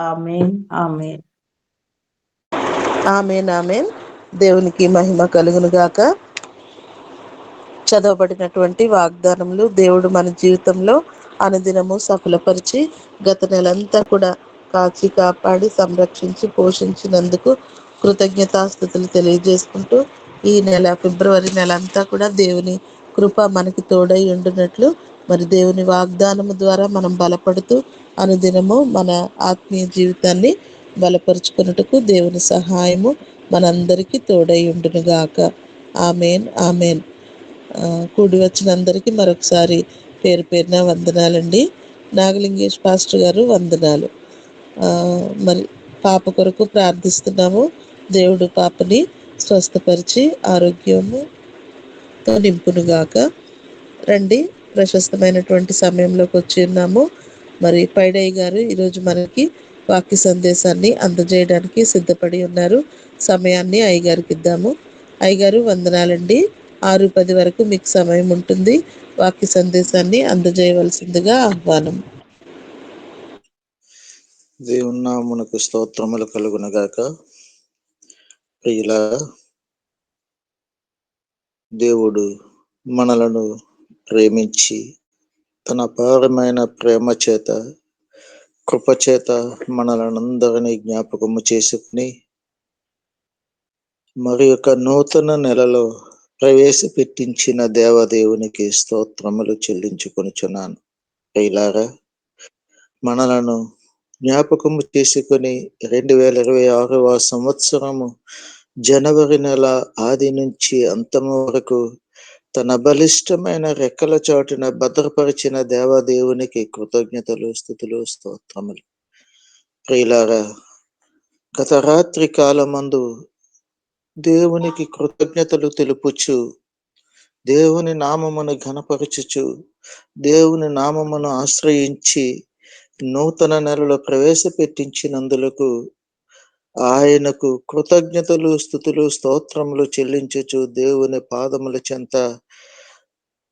ఆమేన్. ఆమేన్. ఆమేన్. ఆమేన్. దేవునికి మహిమ కలుగును గాక. చదవబడినటువంటి వాగ్దానములు దేవుడు మన జీవితంలో అనుదినము సఫలపరిచి గత నెలంతా కూడా కాచి కాపాడి సంరక్షించి పోషించినందుకు కృతజ్ఞతాస్థుతులు తెలియజేసుకుంటూ ఈ నెల ఫిబ్రవరి నెల అంతా కూడా దేవుని కృప మనకి తోడై ఉండునట్లు మరి దేవుని వాగ్దానము ద్వారా మనం బలపడుతూ అనుదినము మన ఆత్మీయ జీవితాన్ని బలపరుచుకున్నట్టుకు దేవుని సహాయము మనందరికీ తోడై ఉండునుగాక. ఆమేన్. ఆమేన్. కూడి వచ్చిన అందరికీ మరొకసారి పేరు పేరున వందనాలండి. నాగలింగేష్ పాస్టర్ గారు వందనాలు. మరి పాప కొరకు ప్రార్థిస్తున్నాము. దేవుడు పాపని స్వస్థపరిచి ఆరోగ్యముతో నింపునుగాక. రండి, ప్రశస్తమైనటువంటి సమయంలోకి వచ్చి ఉన్నాము. మరి పైడయ్య గారు ఈరోజు మనకి వాక్య సందేశాన్ని అందజేయడానికి సిద్ధపడి ఉన్నారు. సమయాన్ని అయ్యగారికి ఇద్దాము. అయ్యగారు వందనాలండి. 6:10 వరకు మీకు సమయం ఉంటుంది. వాక్య సందేశాన్ని అందజేయవలసిందిగా ఆహ్వానం. దేవుని నామమునకు స్తోత్రములు కలుగునగాక. ప్రియులా, దేవుడు మనలను ప్రేమించి తన అపారమైన ప్రేమ చేత కృపచేత మనలందరినీ జ్ఞాపకము చేసుకుని మరి యొక్క నూతన నెలలో ప్రవేశపెట్టించిన దేవదేవునికి స్తోత్రములు చెల్లించుకొనుచున్నాను. ప్రియులారా, మనలను జ్ఞాపకము చేసుకుని 2026వ సంవత్సరము జనవరి నెల ఆది నుంచి అంతము వరకు తన బలిష్టమైన రెక్కల చాటున భద్రపరిచిన దేవదేవునికి కృతజ్ఞతలు, స్తుతులు, స్తోత్రములు. ప్రియులారా, గత రాత్రి కాలమందు దేవునికి కృతజ్ఞతలు తెలుపుచు, దేవుని నామమును ఘనపరచుచు, దేవుని నామమును ఆశ్రయించి నూతన నెలలో ప్రవేశపెట్టించినందులకు ఆయనకు కృతజ్ఞతలు, స్తుతులు, స్తోత్రములు చెల్లించుచు దేవుని పాదముల చెంత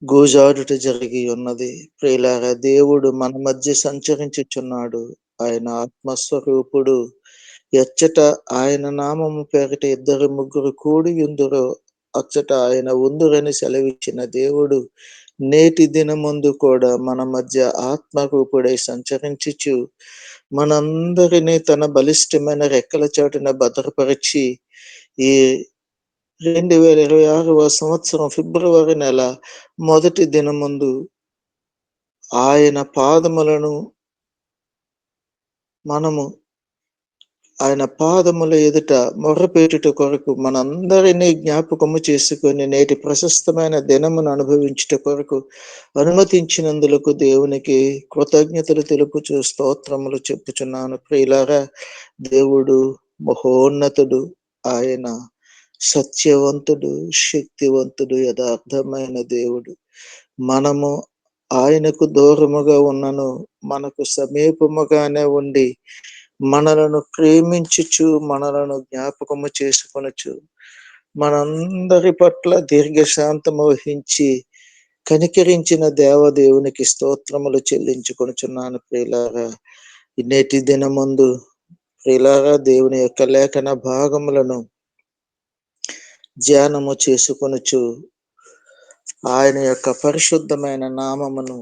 గోజాడుట జరిగి ఉన్నది. ప్రియులారా, దేవుడు మన మధ్య సంచరించుచున్నాడు. ఆయన ఆత్మస్వరూపుడు. ఎచ్చట ఆయన నామము పేరిట 2-3 కూడి ఉందురో అచ్చట ఆయన ఉందురని సెలవిచ్చిన దేవుడు నేటి దినమందు కూడా మన మధ్య ఆత్మరూపుడై సంచరించుచు మనందరినీ తన బలిష్టమైన రెక్కల చాటున భద్రపరిచి ఈ 2026వ సంవత్సరం ఫిబ్రవరి నెల మొదటి దినమందు ఆయన పాదములను మనము ఆయన పాదముల ఎదుట మొర్రపెట్టుట కొరకు మనందరినీ జ్ఞాపకము చేసుకొని నేటి ప్రశస్తమైన దినమును అనుభవించుట కొరకు అనుమతించినందులకు దేవునికి కృతజ్ఞతలు తెలుపుచు స్తోత్రములు చెప్పుచున్నాను. ప్రియులారా, దేవుడు మహోన్నతుడు. ఆయన సత్యవంతుడు, శక్తివంతుడు, యథార్థమైన దేవుడు. మనము ఆయనకు దూరముగా ఉన్నను మనకు సమీపముగానే ఉండి మనలను ప్రేమించుచు మనలను జ్ఞాపకము చేసుకొనుచు మనందరి పట్ల దీర్ఘశాంతము వహించి కనికరించిన దేవదేవునికి స్తోత్రములు చెల్లించుకొనుచున్నాను. ప్రియులారా, నేటి దినమందు ప్రియులారా, దేవుని యొక్క లేఖన భాగములను ధ్యానము చేసుకొనుచు ఆయన యొక్క పరిశుద్ధమైన నామమును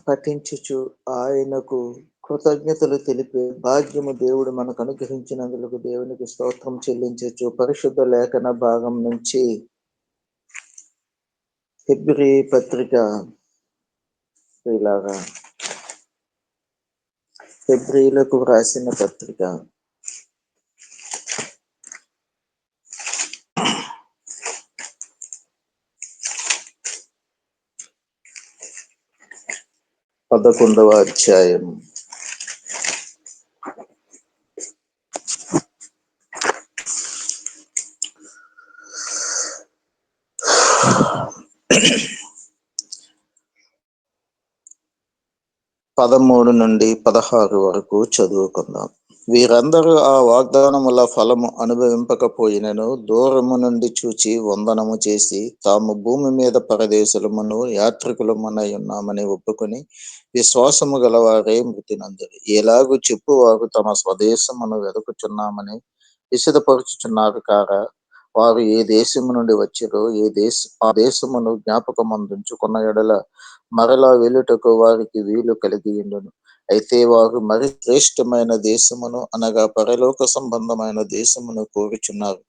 పఠించుచు ఆయనకు కృతజ్ఞతలు తెలిపే భాగ్యము దేవుడు మనకు అనుగ్రహించినందుకు దేవునికి స్తోత్రం చెల్లించచ్చు. పరిశుద్ధ లేఖన భాగం నుంచి హెబ్రీ పత్రిక, ఇలాగా హెబ్రీలకు రాసిన పత్రిక 11వ అధ్యాయం 13 నుండి 16 వరకు చదువుకుందాం. వీరందరూ ఆ వాగ్దానముల ఫలము అనుభవింపకపోయినను దూరము నుండి చూచి వందనము చేసి తాము భూమి మీద పరదేశులమును యాత్రికులమునై ఉన్నామని ఒప్పుకొని విశ్వాసము గలవారే మృతి నందురు. ఎలాగూ చెప్పువారు తమ స్వదేశమును వెతుకుచున్నామని విశదపరుచుచున్నారు కాగా, వారు ఏ దేశము నుండి వచ్చిరో ఆ దేశమును జ్ఞాపకమందుంచుకున్న ఎడల మరలా వెళ్ళుటకు వారికి వీలు కలిగి ఉండును. అయితే వారు మరి శ్రేష్టమైన దేశమును అనగా పరలోక సంబంధమైన దేశమును కోరుచున్నారు.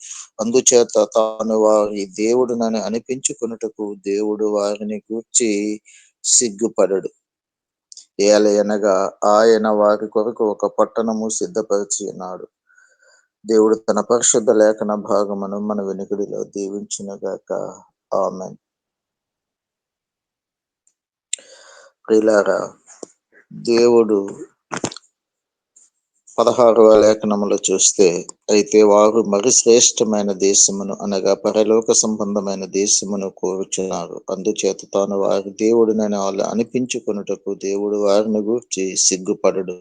అందుచేత తాను వారి దేవుడునని అనిపించుకొనుటకు దేవుడు వారిని గూర్చి సిగ్గుపడడు. ఏలయనగా ఆయన వారి కొరకు ఒక పట్టణము సిద్ధపరిచి ఉన్నాడు. దేవుడు తన పరిశుద్ధ లేఖన భాగమును మన వెనుకడిలో దీవించునుగాక. ఆమేన్. ప్రియులారా, దేవుడు 16వ లేఖనములో చూస్తే, అయితే వారు మరి శ్రేష్టమైన దేశమును అనగా పరలోక సంబంధమైన దేశమును కోరుచున్నారు. అందుచేత తాను వారి దేవుడినని వాళ్ళు అనిపించుకొనుటకు దేవుడు వారిని గూర్చి సిగ్గుపడడు.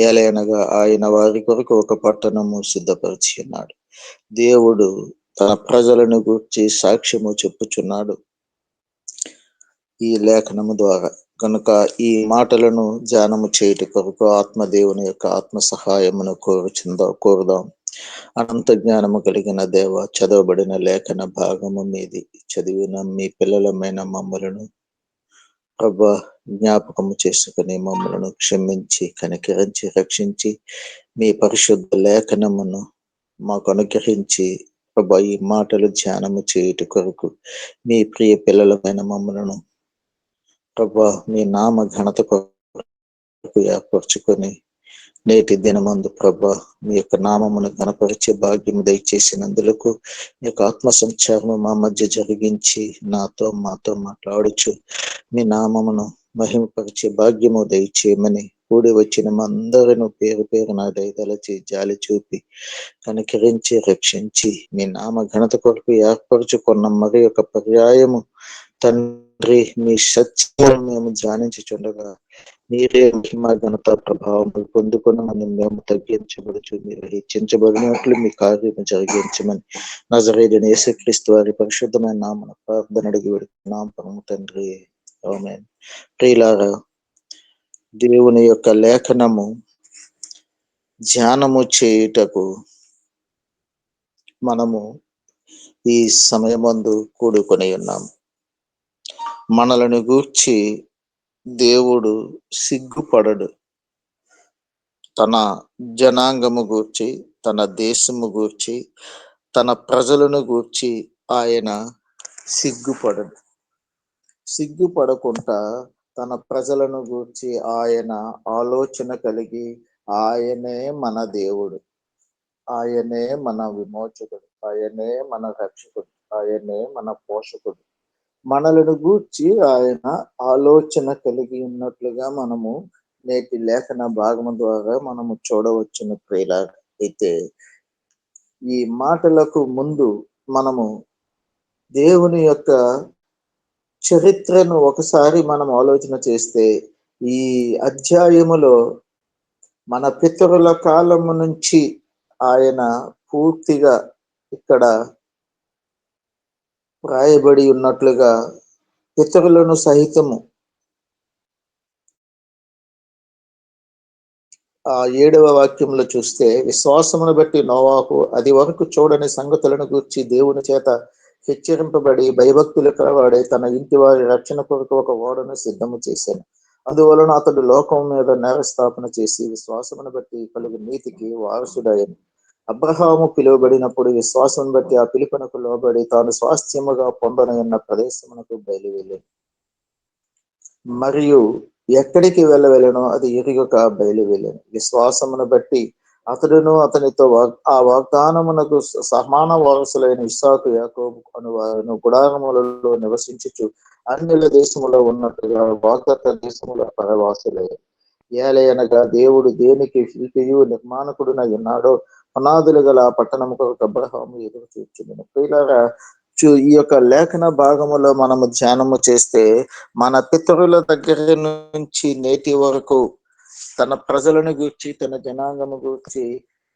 ఏలయనగా ఆయన వారి కొరకు ఒక పట్టణము సిద్ధపరిచి ఉన్నాడు. దేవుడు తన ప్రజలను గూర్చి సాక్ష్యము చెప్పుచున్నాడు ఈ లేఖనము ద్వారా. కనుక ఈ మాటలను ధ్యానము చేయుట కొరకు ఆత్మదేవుని యొక్క ఆత్మ సహాయమును కోరుదాం. అనంత జ్ఞానము కలిగిన దేవ, చదవబడిన లేఖన భాగము మీది చదివిన మీ పిల్లలమైన మమ్మలను ప్రభా జ్ఞాపకము చేసుకుని మమ్మలను క్షమించి కనికరించి రక్షించి మీ పరిశుద్ధ లేఖనమును మాకు అనుగ్రహించి ప్రభా ఈ మాటలు ధ్యానము చేయుట కొరకు మీ ప్రియ పిల్లలమైన మమ్మలను ప్రభా మీ నామ ఘనత కొరకు ఏర్పరచుకొని నేటి దినమందు ప్రభా మీ యొక్క నామమును ఘనపరిచే భాగ్యము దయచేసినందులకు మీ యొక్క ఆత్మ సంచారము మా మధ్య జరిగించి మాతో మాట్లాడుచు మీ నామమును మహిమపరిచే భాగ్యము దయచేయమని కూడి వచ్చిన అందరిని పేరు పేరు నా దయతలచి జాలి చూపి కనికరించి రక్షించి మీ నామ ఘనత కొరకు ఏర్పరచుకున్న మరి యొక్క పర్యాయము తండ్రి మీ సత్యాన్ని మేము ధ్యానించుచుండగా మీరే మహిమ ఘనత ప్రభావం పొందుకుని మేము తగ్గించబడుచు మీరు హెచ్చించబడినట్లు మీ కార్యము జరిగించమని నజరేయుడైన యేసుక్రీస్తు వారి పరిశుద్ధమైన నామమున ప్రార్థన అడిగి వేడుకున్నాం పరమ తండ్రి. ఆమేన్. ప్రియులారా, దేవుని యొక్క లేఖనము ధ్యానము చేయుటకు మనము ఈ సమయమందు కూడుకొని ఉన్నాము. మనలను గూర్చి దేవుడు సిగ్గుపడడు. తన జనాంగము గూర్చి, తన దేశము గూర్చి, తన ప్రజలను గూర్చి ఆయన సిగ్గుపడకుండా తన ప్రజలను గూర్చి ఆయన ఆలోచన కలిగి ఆయనే మన దేవుడు, ఆయనే మన విమోచకుడు, ఆయనే మన రక్షకుడు, ఆయనే మన పోషకుడు. మనలను గూర్చి ఆయన ఆలోచన కలిగి ఉన్నట్లుగా మనము నేటి లేఖన భాగము ద్వారా మనము చూడవచ్చును. ప్రియులారా, అయితే ఈ మాటలకు ముందు మనము దేవుని యొక్క చరిత్రను ఒకసారి మనం ఆలోచన చేస్తే, ఈ అధ్యాయములో మన పితరుల కాలము నుంచి ఆయన పూర్తిగా ఇక్కడ రాయబడి ఉన్నట్లుగా పితరులను సహితము ఆ 7వ వాక్యంలో చూస్తే, విశ్వాసమును బట్టి నోవాహు అది వరకు చూడని సంగతులను గూర్చి దేవుని చేత హెచ్చరింపబడి భయభక్తులు కలవాడే తన ఇంటి వారి రక్షణ కొరకు ఒక ఓడను సిద్ధము చేశాను. అందువలన అతడు లోకం మీద నేరస్థాపన చేసి విశ్వాసమును బట్టి కలుగు నీతికి వారసుడయ్యను. అబ్రహాము పిలువబడినప్పుడు విశ్వాసం బట్టి ఆ పిలుపునకు లోబడి తాను స్వాస్థ్యముగా పొందనన్న ప్రదేశమునకు బయలువెళ్ళాను. మరియు ఎక్కడికి వెళ్ళనో అది ఎరుగక బయలువెళ్ళాను. విశ్వాసమును బట్టి అతడును అతనితో ఆ వాగ్దానమునకు సమాన వారసులైన ఇస్సాకు యాకోబు అను వారిని గుడారములలో నివసించుచు అన్యుల దేశములో ఉన్నట్టుగా వాగ్దత్త దేశముల పరవాసులయ్యారు. ఏలయనగా దేవుడు దేనికి శిల్పియు నిర్మాణకుడునై ఉన్నాడో పునాదులు గల పట్టణము కొరకు అబ్రహాము ఎదురు చూచుచుండెను. ప్రియులారా, ఈ యొక్క లేఖన భాగములో మనము ధ్యానము చేస్తే, మన పితరుల దగ్గర నుంచి నేటి వరకు తన ప్రజలను గూర్చి, తన జనాంగము గూర్చి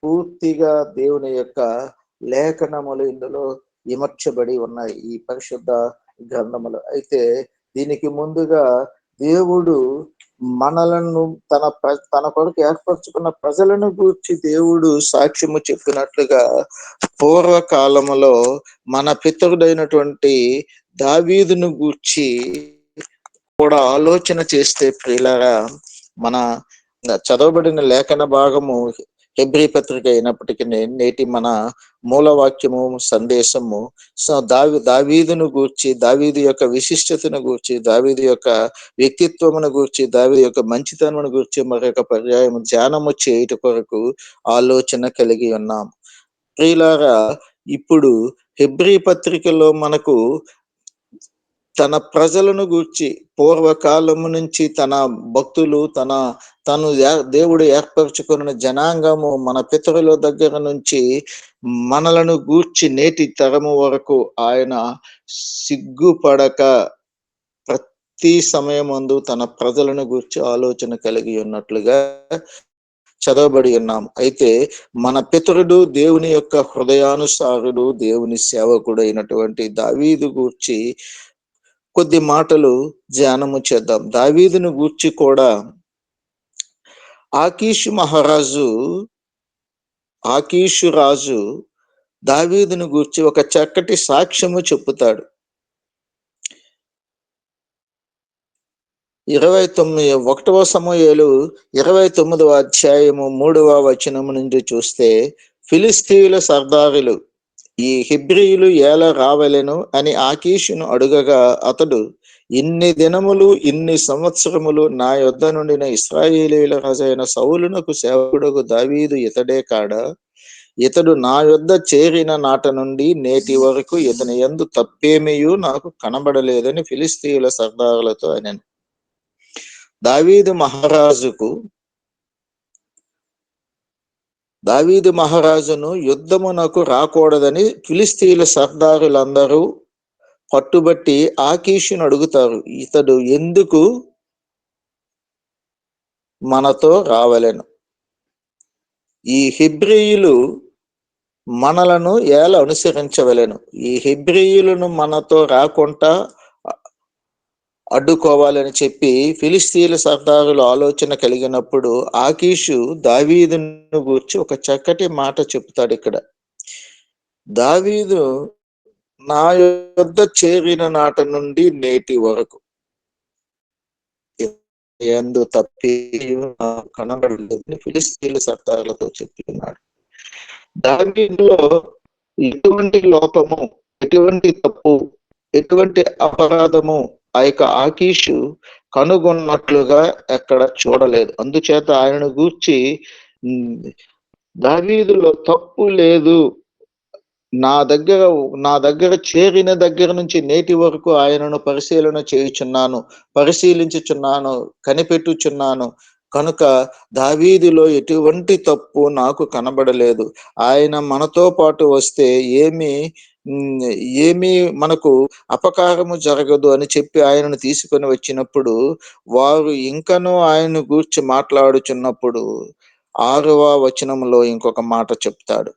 పూర్తిగా దేవుని యొక్క లేఖనములు ఇందులో విమర్చబడి ఉన్నాయి ఈ పరిశుద్ధ గ్రంథములు. అయితే దీనికి ముందుగా దేవుడు మనలను తన కొరకు ఏర్పరచుకున్న ప్రజలను గూర్చి దేవుడు సాక్ష్యము చెప్పినట్లుగా పూర్వకాలములో మన పితరుడైనటువంటి దావీదును గూర్చి కూడా ఆలోచన చేస్తే ప్రియులారా, మన చదవబడిన లేఖన భాగము హెబ్రీ పత్రిక అయినప్పటికీ నేటి మన మూలవాక్యము సందేశము దావీదును గూర్చి, దావీదు యొక్క విశిష్టతను గూర్చి, దావీదు యొక్క వ్యక్తిత్వమును గూర్చి, దావీదు యొక్క మంచితనమును గూర్చి మరొక పర్యాయం ధ్యానము చేయుట కొరకు ఆలోచన కలిగి ఉన్నాం. ప్రియులారా, ఇప్పుడు హెబ్రీ పత్రికలో మనకు తన ప్రజలను గూర్చి పూర్వకాలము నుంచి తన భక్తులు తను దేవుడు ఏర్పరచుకున్న జనాంగము మన పితరుల దగ్గర నుంచి మనలను గూర్చి నేటి తరము వరకు ఆయన సిగ్గుపడక ప్రతి సమయమందు తన ప్రజలను గూర్చి ఆలోచన కలిగి ఉన్నట్లుగా చదవబడి ఉన్నాం. అయితే మన పితరుడు దేవుని యొక్క హృదయానుసారుడు, దేవుని సేవకుడు అయినటువంటి దావీదు గూర్చి కొద్ది మాటలు ధ్యానము చేద్దాం. దావీదును గూర్చి కూడా ఆకీషు రాజు దావీదును గూర్చి ఒక చక్కటి సాక్ష్యము చెప్పుతాడు. 1వ సమూయేలు 29వ అధ్యాయము 3వ వచనము నుండి చూస్తే, ఫిలిస్తీయుల సర్దారులు ఈ హెబ్రీయులు ఎలా రావలెను అని ఆకీషును అడుగగా, అతడు, ఇన్ని దినములు ఇన్ని సంవత్సరములు నా యొద్ద నుండిన ఇశ్రాయేలీయుల రాజైన సౌలునకు సేవకుడకు దావీదు ఇతడే కాడా? ఇతడు నా యొద్ద చేరిన నాట నుండి నేటి వరకు ఇతని యందు తప్పేమియూ నాకు కనబడలేదని ఫిలిస్తీయుల సర్దారులతో అనెను. దావీదు మహారాజును యుద్ధమునకు రాకూడదని ఫిలిస్తీయుల సర్దారులందరూ పట్టుబట్టి ఆకీషును అడుగుతారు, ఇతడు ఎందుకు మనతో రావలెను? ఈ హెబ్రీయులు మనలను ఎలా అనుసరించవలెను? ఈ హెబ్రీయులను మనతో రాకుండా అడ్డుకోవాలని చెప్పి ఫిలిస్తీయుల సర్దారులు ఆలోచన కలిగినప్పుడు ఆకీషు దావీదును గూర్చి ఒక చక్కటి మాట చెప్తాడు. ఇక్కడ దావీదు నా యొద్ద చేరిన నాట నుండి నేటి వరకు యందు తప్పి కనబడలేదని ఫిలిస్తీయుల సర్దారులతో చెప్తున్నాడు. దావీదులో ఎటువంటి లోపము, ఎటువంటి తప్పు, ఎటువంటి అపరాధము ఆ యొక్క ఆకీషు కనుగొన్నట్లుగా ఎక్కడ చూడలేదు. అందుచేత ఆయనను గూర్చి దావీదులో తప్పు లేదు, నా దగ్గర చేరిన దగ్గర నుంచి నేటి వరకు ఆయనను పరిశీలించుచున్నాను, కనిపెట్టుచున్నాను కనుక దావీదులో ఎటువంటి తప్పు నాకు కనబడలేదు. ఆయన మనతో పాటు వస్తే ఏమి మనకు అపకారము జరగదు అని చెప్పి ఆయనను తీసుకొని వచ్చినప్పుడు వారు ఇంకనూ ఆయన్ను గూర్చి మాట్లాడుచున్నప్పుడు 6వ వచనంలో ఇంకొక మాట చెప్తాడు.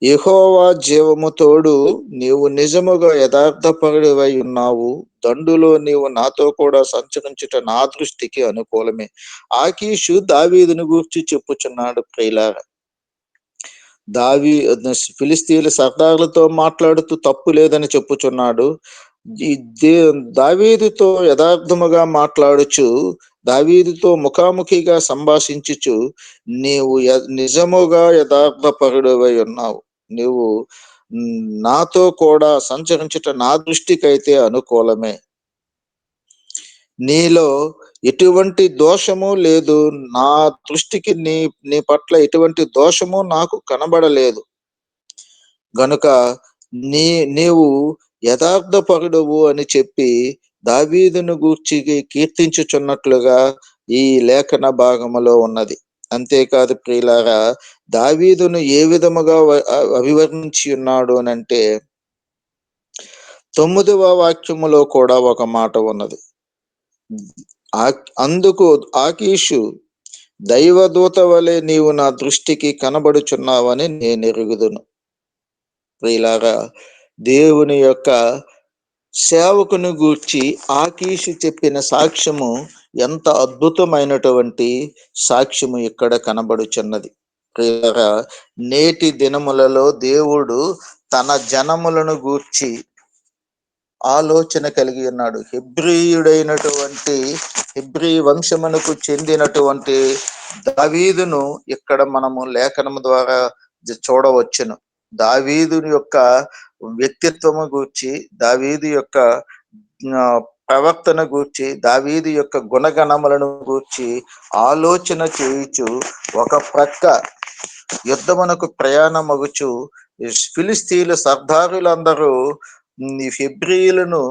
యెహోవా జీవము తోడు, నీవు నిజముగా యథార్థపరుడివై ఉన్నావు, దండులో నీవు నాతో కూడా సంచరించుట నా దృష్టికి అనుకూలమే. ఆకీషు దావీదును గూర్చి చెప్పుచున్నాడు. ప్రియులారా, ఫిలిస్తీయుల సర్దారులతో మాట్లాడుతూ తప్పు లేదని చెప్పుచున్నాడు. దావీదుతో యథార్థముగా మాట్లాడుచు, దావీదుతో ముఖాముఖిగా సంభాషించుచు, నీవు నిజముగా యథార్థపరుడవై ఉన్నావు, నీవు నాతో కూడా సంచరించుట నా దృష్టికైతే అనుకూలమే, నీలో ఎటువంటి దోషము లేదు, నా దృష్టికి నీ పట్ల ఎటువంటి దోషము నాకు కనబడలేదు గనుక నీవు యథార్థపరుడవు అని చెప్పి దావీదును గూర్చి కీర్తించుచున్నట్లుగా ఈ లేఖన భాగములో ఉన్నది. అంతేకాదు ప్రియులారా, దావీదును ఏ విధముగా అభివర్ణించి ఉన్నాడు అని అంటే 9వ వాక్యములో కూడా ఒక మాట ఉన్నది. అందుకు ఆకీషు దైవదూత వలె నీవు నా దృష్టికి కనబడుచున్నావని నేను ఎరుగుదును. ప్రియులారా, దేవుని యొక్క సేవకుని గూర్చి ఆకీషు చెప్పిన సాక్ష్యము ఎంత అద్భుతమైనటువంటి సాక్ష్యము ఇక్కడ కనబడుచున్నది. ప్రియులారా, నేటి దినములలో దేవుడు తన జనములను గూర్చి ఆలోచన కలిగి ఉన్నాడు. హెబ్రీ వంశమునకు చెందినటువంటి దావీదును ఇక్కడ మనము లేఖనము ద్వారా చూడవచ్చును. దావీదుని యొక్క వ్యక్తిత్వము గూర్చి, దావీదు యొక్క ప్రవర్తన గూర్చి, దావీదు యొక్క గుణగణములను గూర్చి ఆలోచన చేయుచు ఒక ప్రక్క యుద్ధమునకు ప్రయాణమగుచు ఫిలిస్తీన్ల సర్దారులందరూ హెబ్రీయులను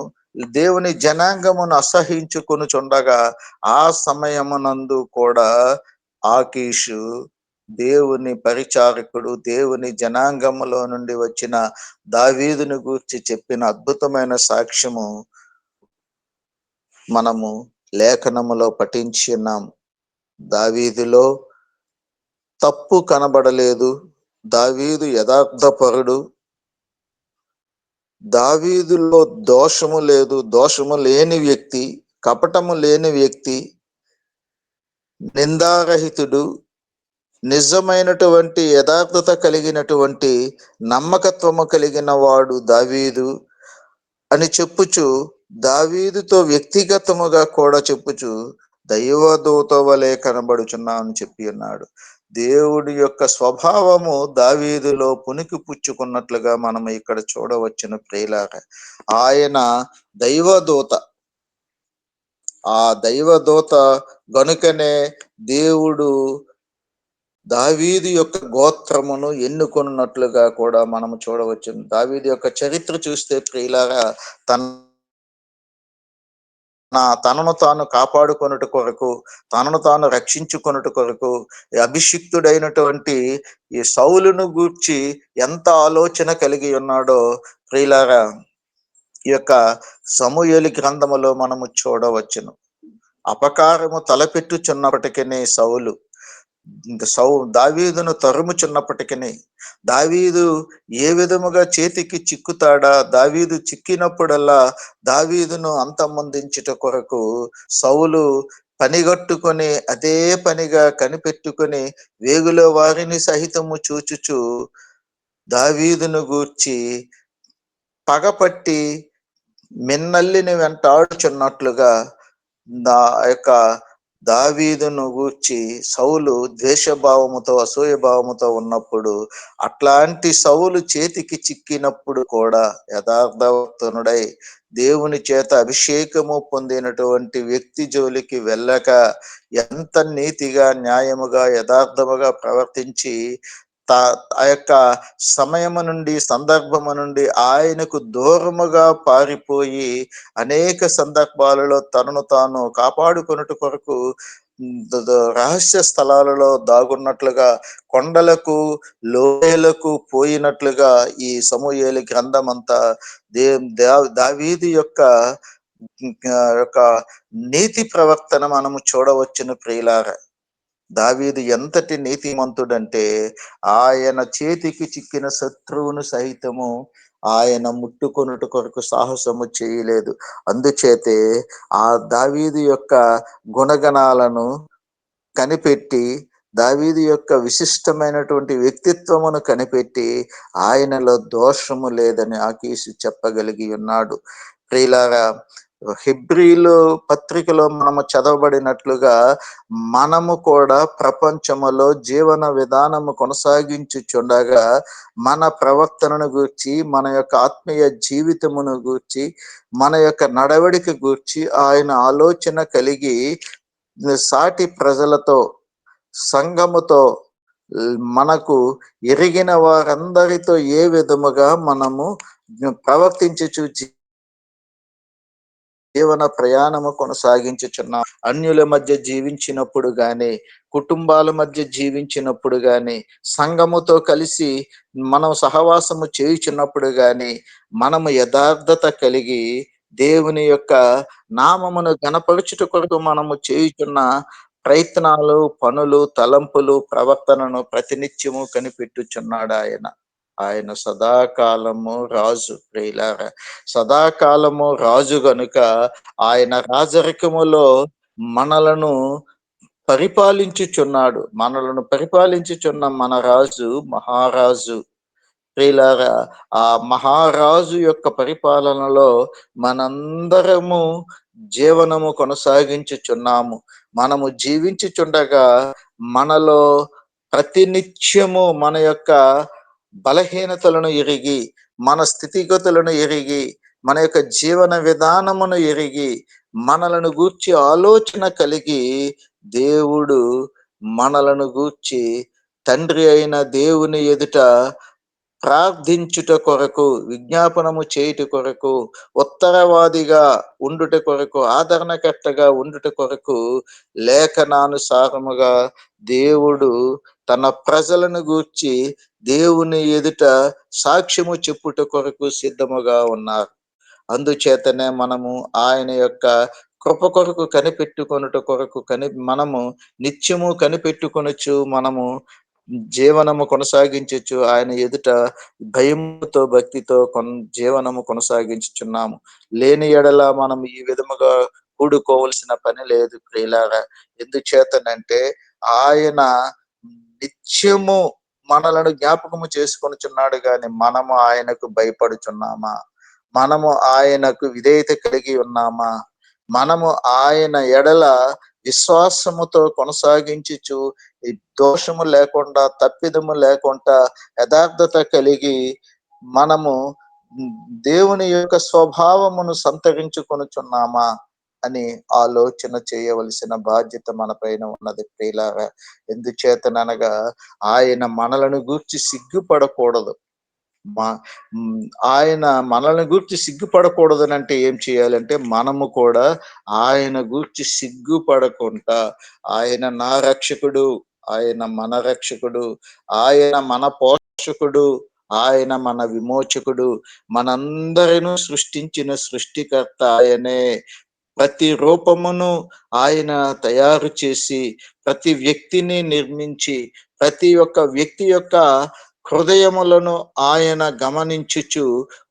దేవుని జనాంగమును అసహించుకొనుచుండగా ఆ సమయమునందు కూడా ఆకీషు దేవుని పరిచారకుడు, దేవుని జనాంగములో నుండి వచ్చిన దావీదుని గూర్చి చెప్పిన అద్భుతమైన సాక్ష్యము మనము లేఖనములో పఠించి ఉన్నాం. దావీదులో తప్పు కనబడలేదు. దావీదు యథార్థపరుడు. దావీదులో దోషము లేదు. దోషము లేని వ్యక్తి, కపటము లేని వ్యక్తి, నిందారహితుడు, నిజమైనటువంటి యథార్థత కలిగినటువంటి నమ్మకత్వము కలిగిన వాడు దావీదు అని చెప్పుచు, దావీదుతో వ్యక్తిగతముగా కూడా చెప్పుచు దైవదూత వలె కనబడుచున్నా అని చెప్పి ఉన్నాడు. దేవుడి యొక్క స్వభావము దావీదులో పునికి పుచ్చుకున్నట్లుగా మనం ఇక్కడ చూడవచ్చును. ప్రియులారా, ఆయన దైవదూత. ఆ దైవదూత గనుకనే దేవుడు దావీదు యొక్క గోత్రమును ఎన్నుకొన్నట్లుగా కూడా మనం చూడవచ్చు. దావీదు యొక్క చరిత్ర చూస్తే ప్రియులారా, తనను తాను కాపాడుకొనుట కొరకు, తనను తాను రక్షించుకొనుట కొరకు అభిషిక్తుడైనటువంటి ఈ సౌలును గూర్చి ఎంత ఆలోచన కలిగి ఉన్నాడో ప్రియులారా ఈ యొక్క సమూయేలు గ్రంథములో మనము చూడవచ్చును. అపకారము తలపెట్టుచున్నప్పటికీ దావీదును తరుముచున్నప్పటికీ, దావీదు ఏ విధముగా చేతికి చిక్కుతాడా, దావీదు చిక్కినప్పుడల్లా దావీదును అంతమొందించుట కొరకు సౌలు పనిగట్టుకొని అదే పనిగా కనిపెట్టుకొని వేగులో వారిని సహితము చూచుచు దావీదును గూర్చి పగపట్టి మిన్నల్లిని వెంటాడుచున్నట్లుగా యొక్క దావీదును గూర్చి సౌలు ద్వేషభావముతో, అసూయభావముతో ఉన్నప్పుడు, అట్లాంటి సౌలు చేతికి చిక్కినప్పుడు కూడా యథార్థవంతుడై దేవుని చేత అభిషేకము పొందినటువంటి వ్యక్తి జోలికి వెళ్ళక ఎంత నీతిగా, న్యాయముగా, యథార్థముగా ప్రవర్తించి ఆ యొక్క సమయము నుండి, సందర్భము నుండి ఆయనకు దూరముగా పారిపోయి అనేక సందర్భాలలో తనను తాను కాపాడుకొనుట కొరకు రహస్య స్థలాలలో దాగున్నట్లుగా, కొండలకు లోయలకు పోయినట్లుగా ఈ సమూయేలు గ్రంథం అంతా దావీదు యొక్క నీతి ప్రవర్తన మనము చూడవచ్చును. ప్రియులారా, దావీదు ఎంతటి నీతిమంతుడంటే ఆయన చేతికి చిక్కిన శత్రువును సహితము ఆయన ముట్టుకొనుట కొరకు సాహసము చేయలేదు. అందుచేతే ఆ దావీదు యొక్క గుణగణాలను కనిపెట్టి, దావీదు యొక్క విశిష్టమైనటువంటి వ్యక్తిత్వమును కనిపెట్టి ఆయనలో దోషము లేదని ఆకీషు చెప్పగలిగి ఉన్నాడు. ప్రియులారా, హెబ్రీలు పత్రికలో మనము చదవబడినట్లుగా మనము కూడా ప్రపంచములో జీవన విధానము కొనసాగించుచుండగా మన ప్రవర్తనను గూర్చి, మన యొక్క ఆత్మీయ జీవితమును గూర్చి, మన యొక్క నడవడిక గూర్చి ఆయన ఆలోచన కలిగి సాటి ప్రజలతో, సంఘముతో, మనకు ఎరిగిన వారందరితో ఏ విధముగా మనము ప్రవర్తించుచు జీవన ప్రయాణము కొనసాగించుచున్నాం. అన్యుల మధ్య జీవించినప్పుడు గాని, కుటుంబాల మధ్య జీవించినప్పుడు గాని, సంఘముతో కలిసి మనం సహవాసము చేయుచున్నప్పుడు గాని మనము యథార్థత కలిగి దేవుని యొక్క నామమును ఘనపరచుట కొరకు మనము చేయుచున్న ప్రయత్నాలు, పనులు, తలంపులు, ప్రవర్తనను ప్రతినిత్యము కనిపెట్టుచున్నాడు ఆయన. ఆయన సదాకాలము రాజు ప్రియులారా. సదాకాలము రాజు గనుక ఆయన రాజరికములో మనలను పరిపాలించుచున్నాడు. మనలను పరిపాలించుచున్న మన రాజు మహారాజు. ప్రియులారా, ఆ మహారాజు యొక్క పరిపాలనలో మనందరము జీవనము కొనసాగించుచున్నాము. మనము జీవించుచుండగా మనలో ప్రతినిత్యము మన యొక్క బలహీనతలను ఎరిగి, మన స్థితిగతులను ఎరిగి, మన యొక్క జీవన విధానమును ఎరిగి, మనలను గూర్చి ఆలోచన కలిగి దేవుడు మనలను గూర్చి తండ్రి అయిన దేవుని ఎదుట ప్రార్థించుట కొరకు, విజ్ఞాపనము చేయుట కొరకు, ఉత్తరవాదిగా ఉండుట కొరకు, ఆదరణకర్తగా ఉండుట కొరకు లేఖనానుసారముగా దేవుడు తన ప్రజలను గూర్చి దేవుని ఎదుట సాక్ష్యము చెప్పుట కొరకు సిద్ధముగా ఉన్నారు. అందుచేతనే మనము ఆయన యొక్క కృప కొరకు కనిపెట్టుకొనుట కొరకు మనము నిత్యము కనిపెట్టుకొనొచ్చు, మనము జీవనము కొనసాగించచ్చు. ఆయన ఎదుట భయముతో, భక్తితో జీవనము కొనసాగించుచున్నాము. లేని ఎడల మనం ఈ విధముగా కూడుకోవలసిన పని లేదు ప్రియులారా. ఎందుచేతనంటే ఆయన నిత్యము మనలను జ్ఞాపకము చేసుకొనుచున్నాడు గాని మనము ఆయనకు భయపడుచున్నామా? మనము ఆయనకు విధేయత కలిగి ఉన్నామా? మనము ఆయన ఎడల విశ్వాసముతో కొనసాగించుచు ఈ దోషము లేకుండా, తప్పిదము లేకుండా, యథార్థత కలిగి మనము దేవుని యొక్క స్వభావమును సంతరించుకొనుచున్నామా అని ఆలోచన చేయవలసిన బాధ్యత మన పైన ఉన్నది ప్రియులారా. ఎందుచేతననగా ఆయన మనలను గూర్చి సిగ్గుపడకూడదు. ఆయన మనల్ని గూర్చి సిగ్గుపడకూడదనంటే ఏం చేయాలంటే మనము కూడా ఆయన గూర్చి సిగ్గుపడకుండా, ఆయన నా రక్షకుడు, ఆయన మన రక్షకుడు, ఆయన మన పోషకుడు, ఆయన మన విమోచకుడు, మనందరినూ సృష్టించిన సృష్టికర్త ఆయనే. ప్రతి రూపమును ఆయన తయారు చేసి, ప్రతి వ్యక్తిని నిర్మించి, ప్రతి ఒక్క వ్యక్తి యొక్క హృదయములను ఆయన గమనించుచు,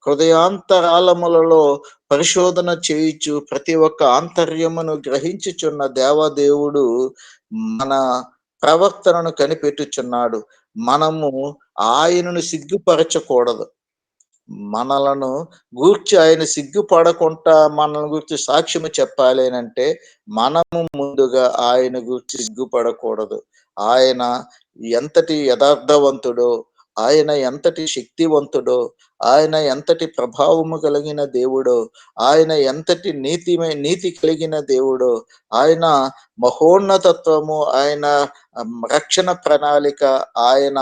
హృదయాంతరాళములలో పరిశోధన చేయుచు, ప్రతి ఒక్క ఆంతర్యమును గ్రహించుచున్న దేవదేవుడు మన ప్రవర్తనను కనిపెట్టుచున్నాడు. మనము ఆయనను సిగ్గుపరచకూడదు. మనలను గూర్చి ఆయన సిగ్గుపడకుండా మనల్ని గూర్చి సాక్ష్యము చెప్పాలి అనంటే మనము ముందుగా ఆయన గూర్చి సిగ్గుపడకూడదు. ఆయన ఎంతటి యథార్థవంతుడో, ఆయన ఎంతటి శక్తివంతుడో, ఆయన ఎంతటి ప్రభావము కలిగిన దేవుడో, ఆయన ఎంతటి నీతి కలిగిన దేవుడో, ఆయన మహోన్నతత్వము, ఆయన రక్షణ ప్రణాళిక, ఆయన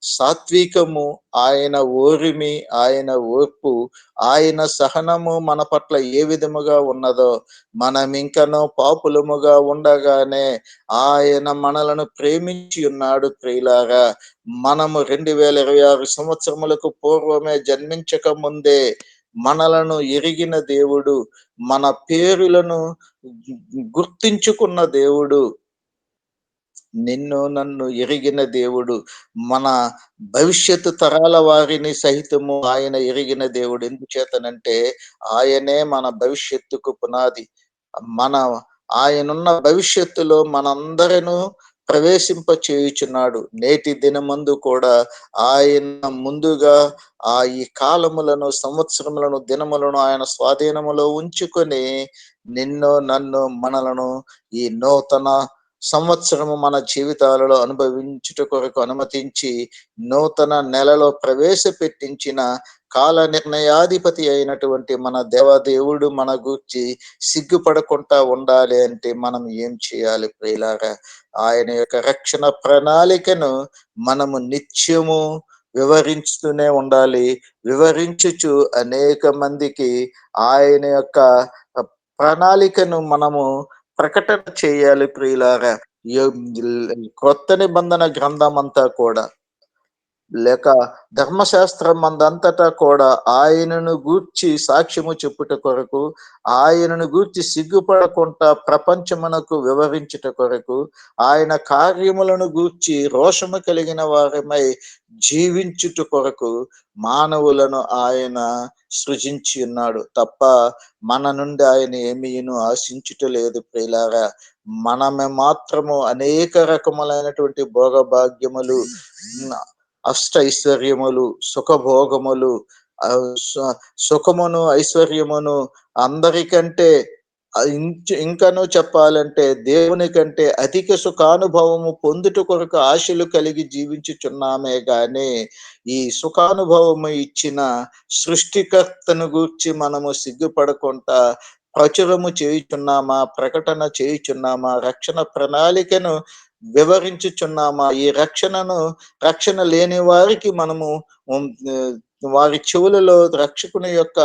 సాత్వికము, ఆయన ఓరిమి, ఆయన ఓర్పు, ఆయన సహనము మన పట్ల ఏ విధముగా ఉన్నదో, మనం ఇంకనో పాపులముగా ఉండగానే ఆయన మనలను ప్రేమించి ఉన్నాడు ప్రియులారా. మనము 2026 సంవత్సరములకు పూర్వమే జన్మించక ముందే మనలను ఎరిగిన దేవుడు, మన పేరులను గుర్తించుకున్న దేవుడు, నిన్ను నన్ను ఎరిగిన దేవుడు, మన భవిష్యత్తు తరాల వారిని సహితము ఆయన ఎరిగిన దేవుడు. ఎందుచేతనంటే ఆయనే మన భవిష్యత్తుకు పునాది. మన ఆయనున్న భవిష్యత్తులో మనందరినూ ప్రవేశింప చేయుచున్నాడు. నేటి దినమందు కూడా ఆయన ముందుగా ఈ కాలములను, సంవత్సరములను, దినములను ఆయన స్వాధీనములో ఉంచుకొని నిన్ను నన్ను మనలను ఈ నూతన సంవత్సరము మన జీవితాలలో అనుభవించుట కొరకు అనుమతించి నూతన నెలలో ప్రవేశపెట్టించిన కాల నిర్ణయాధిపతి అయినటువంటి మన దేవదేవుడు మన గూర్చి సిగ్గుపడకుండా ఉండాలి అంటే మనం ఏం చేయాలి ప్రియులారా? ఆయన యొక్క రక్షణ ప్రణాళికను మనము నిత్యము వివరించుతూనే ఉండాలి. వివరించుచు అనేక మందికి ఆయన యొక్క ప్రణాళికను మనము ప్రకటన చేయాలి ప్రియులారా. క్రొత్త నిబంధన గ్రంథం అంతా కూడా లేక ధర్మశాస్త్రం మందంతటా కూడా ఆయనను గూర్చి సాక్ష్యము చెప్పుట కొరకు, ఆయనను గూర్చి సిగ్గుపడకుండా ప్రపంచమునకు వివరించుట కొరకు, ఆయన కార్యములను గూర్చి రోషము కలిగిన వారమై జీవించుట కొరకు మానవులను ఆయన సృజించి ఉన్నాడు తప్ప మన నుండి ఆయన ఏమీను ఆశించుట లేదు ప్రియులారా. మనమే మాత్రము అనేక రకములైనటువంటి భోగభాగ్యములు, అష్టైశ్వర్యములు, సుఖభోగములు, సుఖమును ఐశ్వర్యమును అందరికంటే ఇంకను చెప్పాలంటే దేవుని కంటే అధిక సుఖానుభవము పొందుట కొరకు ఆశలు కలిగి జీవించుచున్నామే గాని ఈ సుఖానుభవము ఇచ్చిన సృష్టికర్తను గూర్చి మనము సిగ్గుపడకుండా ప్రచురము చేయుచున్నామా, ప్రకటన చేయుచున్నామా, రక్షణ ప్రణాళికను వివరించుచున్నామా, ఈ రక్షణ లేని వారికి మనము వారి చెవులలో రక్షకుని యొక్క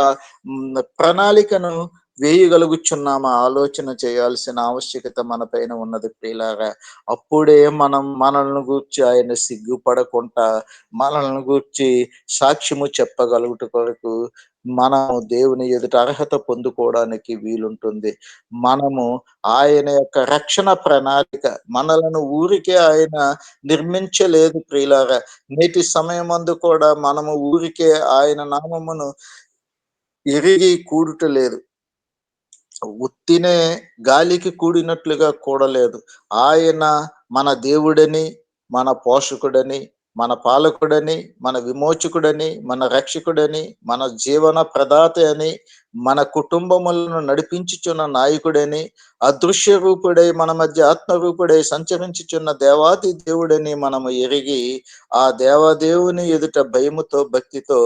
ప్రణాళికను వేయగలుగుచున్నామా ఆలోచన చేయాల్సిన ఆవశ్యకత మన పైన ఉన్నది ప్రియులారా. అప్పుడే మనం మనల్ని గూర్చి ఆయన సిగ్గుపడకుండా మనల్ని గూర్చి సాక్ష్యము చెప్పగలుగుట కొరకు మనము దేవుని ఎదుట అర్హత పొందుకోవడానికి వీలుంటుంది. మనము ఆయన యొక్క రక్షణ ప్రణాళిక మనలను ఊరికే ఆయన నిర్మించలేదు ప్రియులారా. నేటి సమయమందు కూడా మనము ఊరికే ఆయన నామమును ఎరిగి కూడుట లేదు. ఉత్తినే గాలికి కూడినట్లుగా కూడలేదు. ఆయన మన దేవుడని, మన పోషకుడని, మన పాలకుడని, మన విమోచకుడని, మన రక్షకుడని, మన జీవన ప్రదాత అని, మన కుటుంబములను నడిపించుచున్న నాయకుడని, అదృశ్య రూపుడై మన మధ్య ఆత్మరూపుడై సంచరించుచున్న దేవాది దేవుడని మనము ఎరిగి ఆ దేవదేవుని ఎదుట భయముతో భక్తితో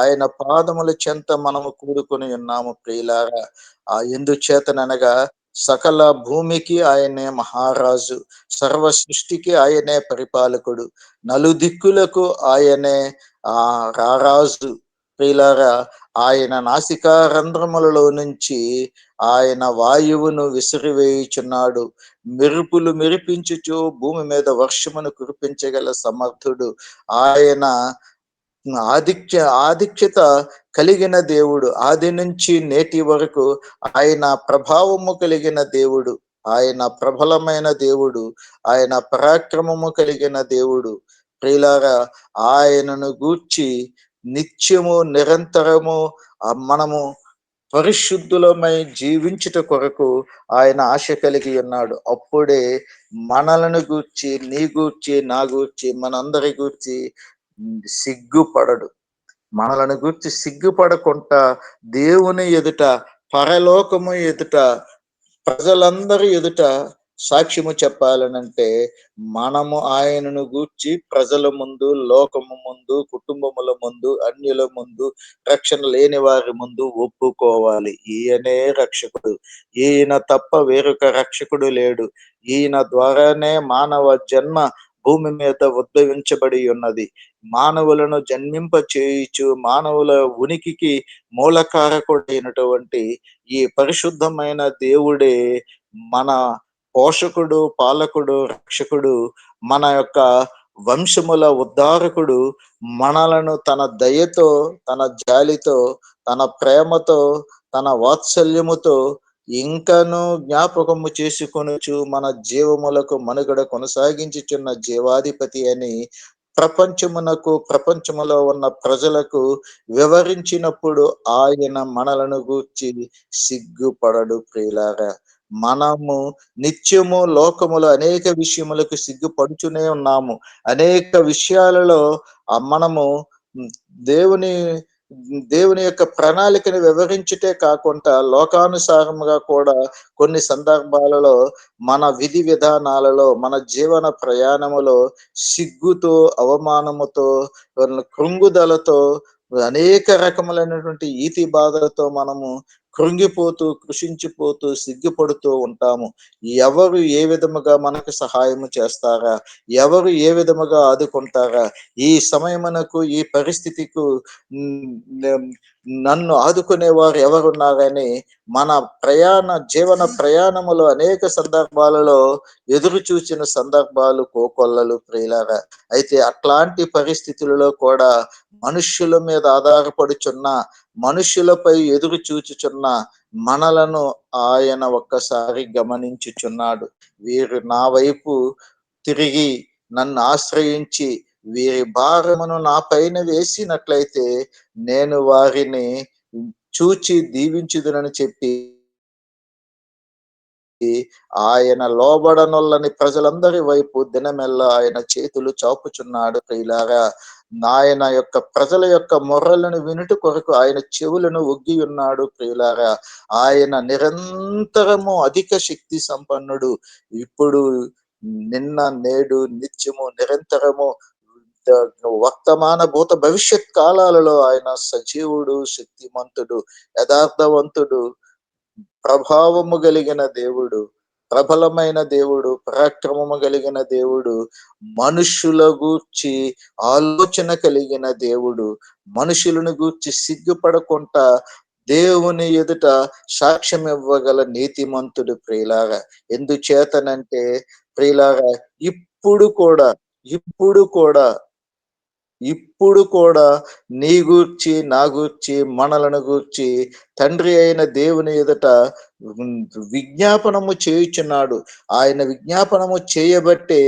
ఆయన పాదముల చెంత మనము కూడుకొని ఉన్నాము ప్రియులారా. ఎందుచేతననగా సకల భూమికి ఆయనే మహారాజు, సర్వ సృష్టికి ఆయనే పరిపాలకుడు, నలుదిక్కులకు ఆయనే రారాజు ప్రియులారా. ఆయన నాసికా రంధ్రములలో నుంచి ఆయన వాయువును విసిరివేయుచున్నాడు. మెరుపులు మెరిపించుచు భూమి మీద వర్షమును కురిపించగల సమర్థుడు. ఆయన ఆధిక్యత కలిగిన దేవుడు. ఆది నుంచి నేటి వరకు ఆయన ప్రభావము కలిగిన దేవుడు, ఆయన ప్రబలమైన దేవుడు, ఆయన పరాక్రమము కలిగిన దేవుడు. ప్రియులారా, ఆయనను గూర్చి నిత్యము నిరంతరము మనము పరిశుద్ధులమై జీవించుట కొరకు ఆయన ఆశ కలిగి ఉన్నాడు. అప్పుడే మనలను గూర్చి, నీ గూర్చి, నా గూర్చి, మనందరి గూర్చి సిగ్గుపడడు. మనలను గుర్చి సిగ్గుపడకుండా దేవుని ఎదుట, పరలోకము ఎదుట, ప్రజలందరి ఎదుట సాక్ష్యము చెప్పాలనంటే మనము ఆయనను గూర్చి ప్రజల ముందు, లోకము ముందు, కుటుంబముల ముందు, అన్యుల ముందు, రక్షణ లేని వారి ముందు ఒప్పుకోవాలి. ఈయనే రక్షకుడు, ఈయన తప్ప వేరొక రక్షకుడు లేడు. ఈయన ద్వారానే మానవ జన్మ భూమి మీద ఉద్భవించబడి ఉన్నది. మానవులను జన్మింప చేయుచు మానవుల ఉనికికి మూలకారకుడైనటువంటి ఈ పరిశుద్ధమైన దేవుడే మన పోషకుడు, పాలకుడు, రక్షకుడు, మన యొక్క వంశముల ఉద్ధారకుడు. మనలను తన దయతో, తన జాలితో, తన ప్రేమతో, తన వాత్సల్యముతో ఇంకను జ్ఞాపకము చేసుకొనుచు మన జీవములకు మనుగడ కొనసాగించుచున్న జీవాధిపతి అని ప్రపంచములో ఉన్న ప్రజలకు వివరించినప్పుడు ఆయన మనలను గూర్చి సిగ్గుపడడు ప్రియులారా. మనము నిత్యము లోకములో అనేక విషయములకు సిగ్గుపడుచునే ఉన్నాము. అనేక విషయాలలో మనము దేవుని యొక్క ప్రణాళికను వివరించుటే కాకుండా లోకానుసారముగా కూడా కొన్ని సందర్భాలలో మన విధి విధానాలలో, మన జీవన ప్రయాణములో సిగ్గుతో, అవమానముతో, కృంగుదలతో, అనేక రకములైనటువంటి ఈతి బాధలతో మనము కృంగిపోతూ, కృషించిపోతూ, సిగ్గుపడుతూ ఉంటాము. ఎవరు ఏ విధముగా మనకు సహాయము చేస్తారా? ఎవరు ఏ విధముగా ఆదుకుంటారా? ఈ సమయమునకు, ఈ పరిస్థితికు హ్మ్, నం నన్ను ఆదుకునేవారు ఎవరున్నారని మన జీవన ప్రయాణములో అనేక సందర్భాలలో ఎదురు చూచిన సందర్భాలు కోకొల్లలు ప్రియులారా. అయితే అట్లాంటి పరిస్థితులలో కూడా మనుష్యుల మీద ఆధారపడుచున్న, మనుష్యులపై ఎదురు చూచుచున్న మనలను ఆయన ఒక్కసారి గమనించుచున్నాడు. వీరు నా వైపు తిరిగి నన్ను ఆశ్రయించి వీరి భారమును నా పైన వేసినట్లయితే నేను వారిని చూచి దీవించుదునని చెప్పి ఆయన లోబడనొల్లని ప్రజలందరి వైపు దినమెల్లా ఆయన చేతులు చాపుచున్నాడు ప్రియులారా. ఆయన యొక్క ప్రజల యొక్క మొర్రలను వినుట కొరకు ఆయన చెవులను ఒగ్గి ఉన్నాడు ప్రియులారా. ఆయన నిరంతరము అధిక శక్తి సంపన్నుడు. ఇప్పుడు, నిన్న, నేడు, నిత్యము, నిరంతరము, వర్తమాన భూత భవిష్యత్ కాలాలలో ఆయన సజీవుడు, శక్తిమంతుడు, యథార్థవంతుడు, ప్రభావము కలిగిన దేవుడు, ప్రబలమైన దేవుడు, పరాక్రమము కలిగిన దేవుడు, మనుషుల గూర్చి ఆలోచన కలిగిన దేవుడు, మనుషులను గూర్చి సిగ్గుపడకుండా దేవుని ఎదుట సాక్ష్యం ఇవ్వగల నీతిమంతుడు ప్రియులారా. ఎందుచేతనంటే ప్రియులారా, ఇప్పుడు కూడా ఇప్పుడు కూడా ఇప్పుడు కూడా నీ గూర్చి, నా గూర్చి, మనలను గూర్చి తండ్రి అయిన దేవుని ఎదుట ఉమ్, విజ్ఞాపనము చేయుచున్నాడు. ఆయన విజ్ఞాపనము చేయబట్టే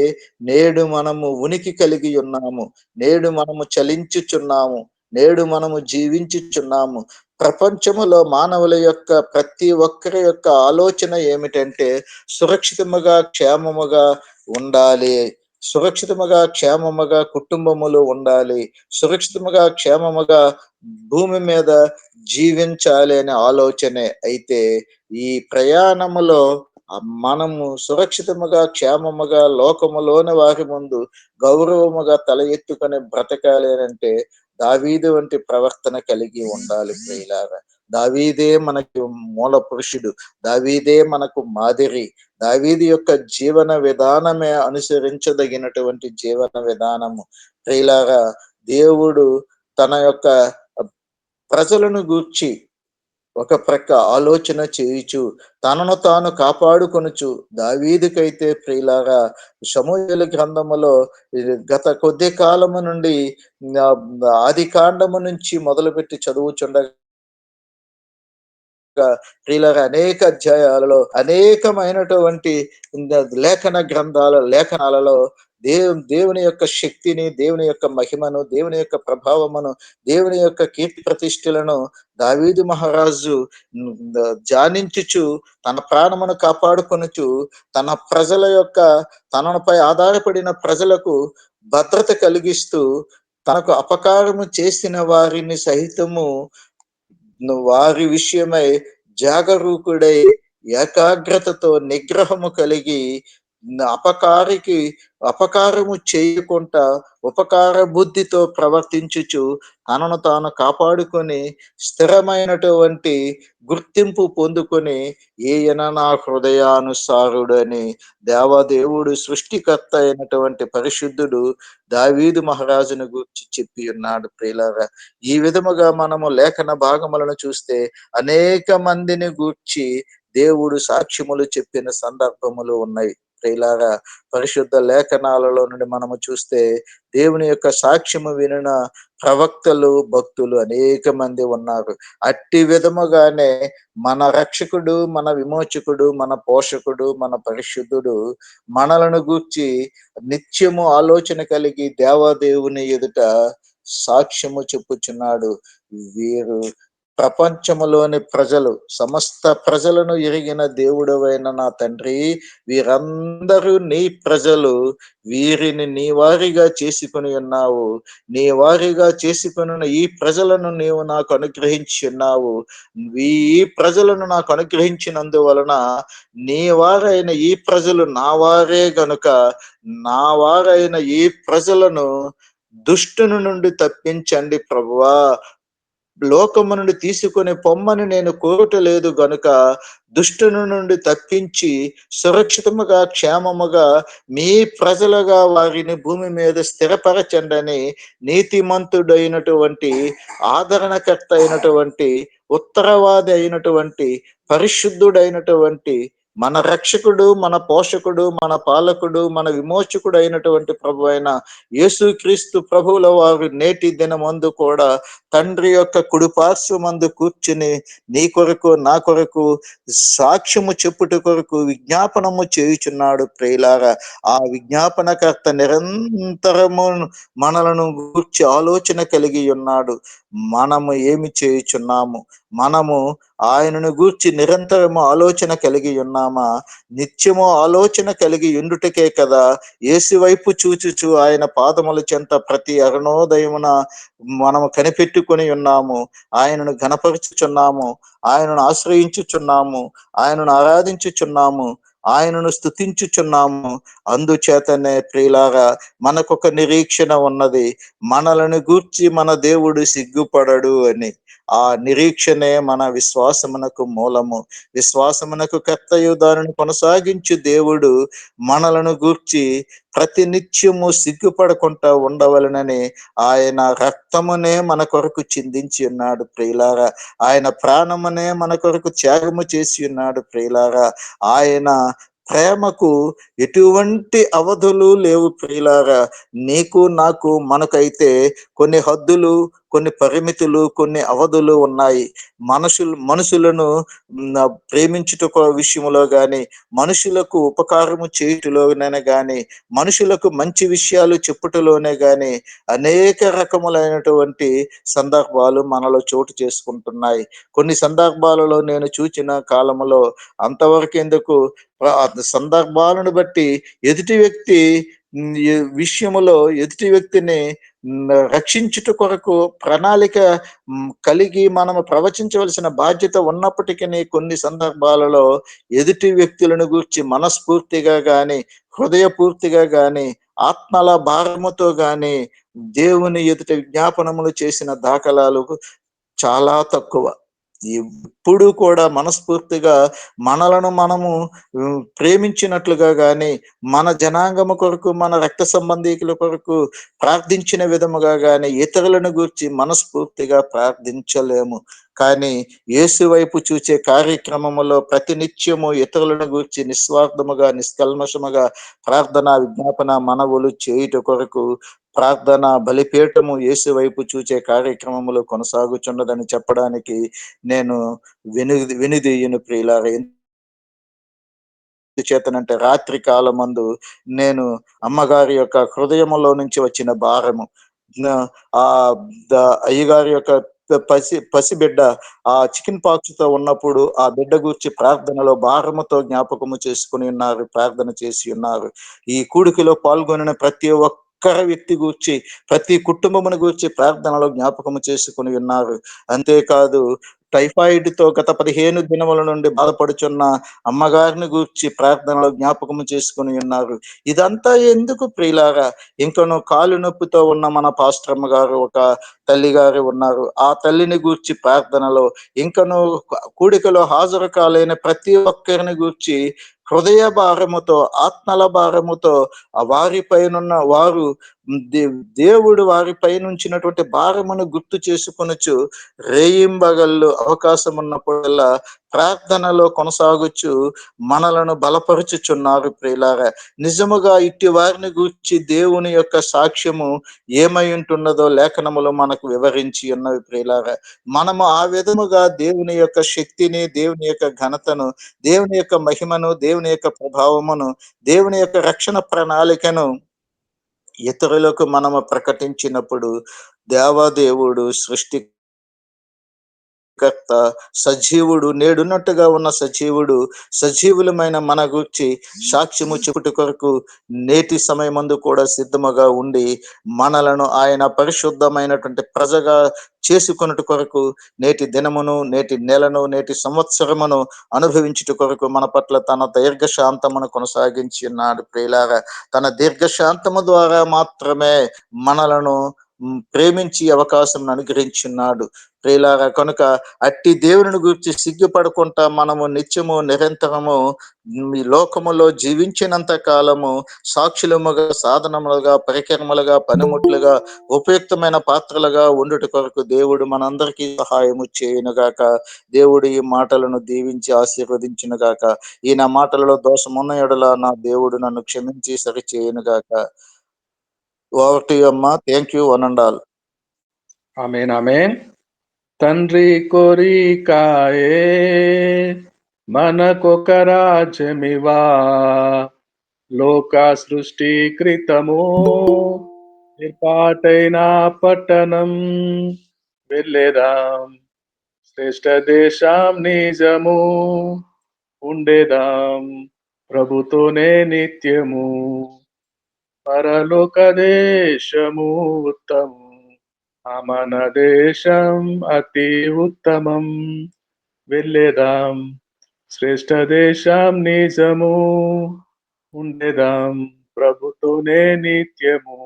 నేడు మనము ఉనికి కలిగి ఉన్నాము. నేడు మనము చలించుచున్నాము. నేడు మనము జీవించుచున్నాము. ప్రపంచములో మానవుల యొక్క ప్రతి ఒక్కరి యొక్క ఆలోచన ఏమిటంటే సురక్షితముగా, క్షేమముగా ఉండాలి. సురక్షితముగా, క్షేమముగా కుటుంబములు ఉండాలి. సురక్షితముగా, క్షేమముగా భూమి మీద జీవించాలి అనే ఆలోచనే. అయితే ఈ ప్రయాణములో మనము సురక్షితముగా, క్షేమముగా లోకములోని వారి ముందు గౌరవముగా తల ఎత్తుకొని బ్రతకాలి అంటే దావీదు వంటి ప్రవర్తన కలిగి ఉండాలి ప్రియులారా. దావీదే మనకి మూల పురుషుడు. దావీదే మనకు మాదిరి. దావీదు యొక్క జీవన విధానమే అనుసరించదగినటువంటి జీవన విధానము ప్రియులారా. దేవుడు తన యొక్క ప్రజలను గూర్చి ఒక ప్రక్క ఆలోచన చేయుచు తనను తాను కాపాడుకొనుచు దావీదుకైతే ప్రియులారా సమూయేలు గ్రంథములో గత కొద్ది కాలము నుండి ఆది కాండము నుంచి మొదలుపెట్టి చదువుచుండగా ప్రియులారా అనేక అధ్యాయాలలో అనేకమైనటువంటి లేఖనాలలో దేవుని యొక్క శక్తిని, దేవుని యొక్క మహిమను, దేవుని యొక్క ప్రభావమును, దేవుని యొక్క కీర్తి ప్రతిష్టలను దావీదు మహారాజు ధ్యానించుచు తన ప్రాణమును కాపాడుకొనుచు తన ప్రజల యొక్క తనపై ఆధారపడిన ప్రజలకు భద్రత కలిగిస్తూ తనకు అపకారము చేసిన వారిని సహితము వారి విషయమై జాగరూకుడై ఏకాగ్రతతో నిగ్రహము కలిగి అపకారికి అపకారము చేయకుండా ఉపకార బుద్ధితో ప్రవర్తించుచు తనను తాను కాపాడుకొని స్థిరమైనటువంటి గుర్తింపు పొందుకొని ఈయన నా హృదయానుసారుడని దేవదేవుడు సృష్టికర్త అయినటువంటి పరిశుద్ధుడు దావీదు మహారాజును గురించి చెప్పి ఉన్నాడు ప్రియులారా. ఈ విధముగా మనము లేఖన భాగములను చూస్తే అనేక మందిని గూర్చి దేవుడు సాక్ష్యములు చెప్పిన సందర్భములు ఉన్నాయి ప్రియులారా. పరిశుద్ధ లేఖనాలలో నుండి మనము చూస్తే దేవుని యొక్క సాక్ష్యము వినిన ప్రవక్తలు, భక్తులు అనేక మంది ఉన్నారు. అట్టి విధముగానే మన రక్షకుడు, మన విమోచకుడు, మన పోషకుడు, మన పరిశుద్ధుడు మనలను గూర్చి నిత్యము ఆలోచన కలిగి దేవాదేవుని ఎదుట సాక్ష్యము చెప్పుచున్నాడు. వీరు ప్రపంచములోని ప్రజలు, సమస్త ప్రజలను ఎరిగిన దేవుడవైన నా తండ్రి, వీరందరూ నీ ప్రజలు. వీరిని నీ వారిగా చేసుకొని ఉన్నావు. నీ వారిగా చేసుకొని ఈ ప్రజలను నీవు నాకు అనుగ్రహించి ఉన్నావు. ఈ ప్రజలను నాకు అనుగ్రహించినందువలన నీ వారైన ఈ ప్రజలు నా వారే గనుక నా వారైన ఈ ప్రజలను దుష్టుని నుండి తప్పించండి ప్రభువా. లోకము నుండి తీసుకొని పొమ్మని నేను కోరుటలేదు గనుక దుష్టుని నుండి తప్పించి సురక్షితముగా క్షేమముగా మీ ప్రజలుగా వారిని భూమి మీద స్థిరపరచండని నీతిమంతుడైనటువంటి ఆదరణకర్త అయినటువంటి ఉత్తరవాది అయినటువంటి పరిశుద్ధుడైనటువంటి మన రక్షకుడు, మన పోషకుడు, మన పాలకుడు, మన విమోచకుడు అయినటువంటి ప్రభు అయిన యేసుక్రీస్తు ప్రభువుల వారు నేటి దినమందు కూడా తండ్రి యొక్క కుడిపార్శ్వమందు కూర్చుని నీ కొరకు నా కొరకు సాక్ష్యము చెప్పుట కొరకు విజ్ఞాపనము చేయుచున్నాడు ప్రియులారా. ఆ విజ్ఞాపనకర్త నిరంతరము మనలను గూర్చి ఆలోచన కలిగి ఉన్నాడు. మనము ఏమి చేయుచున్నాము? మనము ఆయనను గూర్చి నిరంతరము ఆలోచన కలిగి ఉన్నామా? నిత్యము ఆలోచన కలిగి ఉండుటకే కదా యేసు వైపు చూచుచు ఆయన పాదముల చెంత ప్రతి అరుణోదయమున మనము కనిపెట్టుకొని ఉన్నాము. ఆయనను ఘనపరచుచున్నాము, ఆయనను ఆశ్రయించుచున్నాము, ఆయనను ఆరాధించుచున్నాము, ఆయనను స్తుతించుచున్నాము. అందుచేతనే ప్రియులారా మనకొక నిరీక్షణ ఉన్నది. మనలను గూర్చి మన దేవుడు సిగ్గుపడడు అని. ఆ నిరీక్షణే మన విశ్వాసమునకు మూలము. విశ్వాసమునకు కర్తయు దానిని కొనసాగించు దేవుడు మనలను గూర్చి ప్రతి నిత్యము సిగ్గుపడకుండా ఉండవలనని ఆయన రక్తమునే మన కొరకు చిందించి ఉన్నాడు ప్రియులారా. ఆయన ప్రాణమునే మన కొరకు త్యాగము చేసి ఉన్నాడు ప్రియులారా. ఆయన ప్రేమకు ఎటువంటి అవధులు లేవు ప్రియులారా. నీకు నాకు మనకైతే కొన్ని హద్దులు, కొన్ని పరిమితులు, కొన్ని అవధులు ఉన్నాయి. మనుషులను ప్రేమించుట విషయంలో గాని, మనుషులకు ఉపకారము చేయుటలోనే గాని, మనుషులకు మంచి విషయాలు చెప్పుటలోనే గాని అనేక రకములైనటువంటి సందర్భాలు మనలో చోటు చేసుకుంటున్నాయి. కొన్ని సందర్భాలలో నేను చూచిన కాలములో అంతవరకు ఎందుకు సందర్భాలను బట్టి ఎదుటి వ్యక్తి విషయములో ఎదుటి వ్యక్తిని రక్షించుట కొరకు ప్రణాళిక కలిగి మనము ప్రవచించవలసిన బాధ్యత ఉన్నప్పటికీ కొన్ని సందర్భాలలో ఎదుటి వ్యక్తులను గూర్చి మనస్ఫూర్తిగా గాని, హృదయపూర్తిగా గాని, ఆత్మల భారముతో గాని దేవుని ఎదుట విజ్ఞాపనములు చేసిన దాఖలాలు చాలా తక్కువ. ఎప్పుడు కూడా మనస్ఫూర్తిగా మనలను మనము ప్రేమించినట్లుగా గాని, మన జనాంగము కొరకు, మన రక్త సంబంధీకుల కొరకు ప్రార్థించిన విధముగా గాని ఇతరులను గూర్చి మనస్ఫూర్తిగా ప్రార్థించలేము. కానీ యేసు వైపు చూచే కార్యక్రమములో ప్రతినిత్యము ఇతరులను గూర్చి నిస్వార్థముగా, నిష్కల్మషముగా ప్రార్థన, విజ్ఞాపన, మనవులు చేయుట కొరకు ప్రార్థన బలిపీఠము యేసు వైపు చూచే కార్యక్రమములు కొనసాగుచున్నదని చెప్పడానికి నేను వెనుదీయును ప్రియులారా. చేతనంటే రాత్రి కాలమందు నేను అమ్మగారి యొక్క హృదయములో నుంచి వచ్చిన భారము, ఆ అయ్యగారి యొక్క పసిబిడ్డ ఆ చికెన్ పాక్స్ తో ఉన్నప్పుడు ఆ బిడ్డ గూర్చి ప్రార్థనలో భారముతో జ్ఞాపకము చేసుకుని ఉన్నారు, ప్రార్థన చేసి ఉన్నారు. ఈ కూడికలో పాల్గొనిన ప్రతి ఒక్కరి వ్యక్తి గూర్చి, ప్రతి కుటుంబమును గూర్చి ప్రార్థనలో జ్ఞాపకము చేసుకుని ఉన్నారు. అంతేకాదు టైఫాయిడ్ తో గత 15 దినముల నుండి బాధపడుచున్న అమ్మగారిని గూర్చి ప్రార్థనలో జ్ఞాపకము చేసుకుని ఉన్నారు. ఇదంతా ఎందుకు ప్రియులారా? ఇంకను కాలు నొప్పితో ఉన్న మన పాస్టర్మ గారు ఒక తల్లి గారు ఉన్నారు. ఆ తల్లిని గూర్చి ప్రార్థనలో, ఇంకను కూడికలో హాజరు కాలేని ప్రతి ఒక్కరిని గూర్చి హృదయ భారముతో, ఆత్మల భారముతో వారిపైనున్న వారు దేవుడు వారిపై నుంచినటువంటి భారమును గుర్తు చేసుకొనొచ్చు రేయింబగళ్ళు అవకాశం ఉన్నప్పుడల్లా ప్రార్థనలో కొనసాగుచు మనలను బలపరుచుచున్నారు ప్రియులారా. నిజముగా ఇట్టి వారిని గూర్చి దేవుని యొక్క సాక్ష్యము ఏమై ఉంటున్నదో లేఖనములు మనకు వివరించి ఉన్నవి ప్రియులారా. మనము ఆ విధముగా దేవుని యొక్క శక్తిని, దేవుని యొక్క ఘనతను, దేవుని యొక్క మహిమను, దేవుని యొక్క ప్రభావమును, దేవుని యొక్క రక్షణ ప్రణాళికను ఇతరులకు మనము ప్రకటించినప్పుడు దేవాదేవుడు కర్త, సజీవుడు, నేడున్నట్టుగా ఉన్న సజీవుడు, సజీవులమైన మన గూర్చి సాక్ష్యము చెప్పుట కొరకు నేటి సమయమందు కూడా సిద్ధముగా ఉండి మనలను ఆయన పరిశుద్ధమైనటువంటి ప్రజగా చేసుకొనుట కొరకు నేటి దినమును, నేటి నెలను, నేటి సంవత్సరమును అనుభవించుట కొరకు మన పట్ల తన దీర్ఘశాంతమును కొనసాగించి ఉన్నాడు ప్రియులారా. తన దీర్ఘశాంతము ద్వారా మాత్రమే మనలను ప్రేమించి అవకాశం అనుగ్రహించున్నాడు. ప్రియులారా, కనుక అట్టి దేవుని గురించి సిగ్గుపడకుండా మనము నిత్యము నిరంతరము ఈ లోకములో జీవించినంత కాలము సాక్షులముగా, సాధనములుగా, పరికరములుగా, పనిముట్లుగా, ఉపయుక్తమైన పాత్రలుగా ఉండుట కొరకు దేవుడు మనందరికీ సహాయము చేయునుగాక. దేవుడు ఈ మాటలను దీవించి ఆశీర్వదించునుగాక. ఈ నా మాటలలో దోషమున్న ఎడల నా దేవుడు నన్ను క్షమించి సరిచేయునుగాక. ఓవర్ టు యు అమ్మా. Thank you one and all. Amen, amen. తండ్రి కోరికాయే మనకొక రాజ్యమివా, లోక సృష్టి కృతము ఏర్పాటైన పట్టణం వెళ్ళేదాం, శ్రేష్ఠ దేశం నిజము ఉండేదాం, ప్రభుతోనే నిత్యము, పరలోక దేశము ఉత్తమం, మన దేశం అతి ఉత్తమం, వెళ్ళేదాం, శ్రేష్ఠ దేశం నిజము ఉండేదాం, ప్రభుతోనే నిత్యము.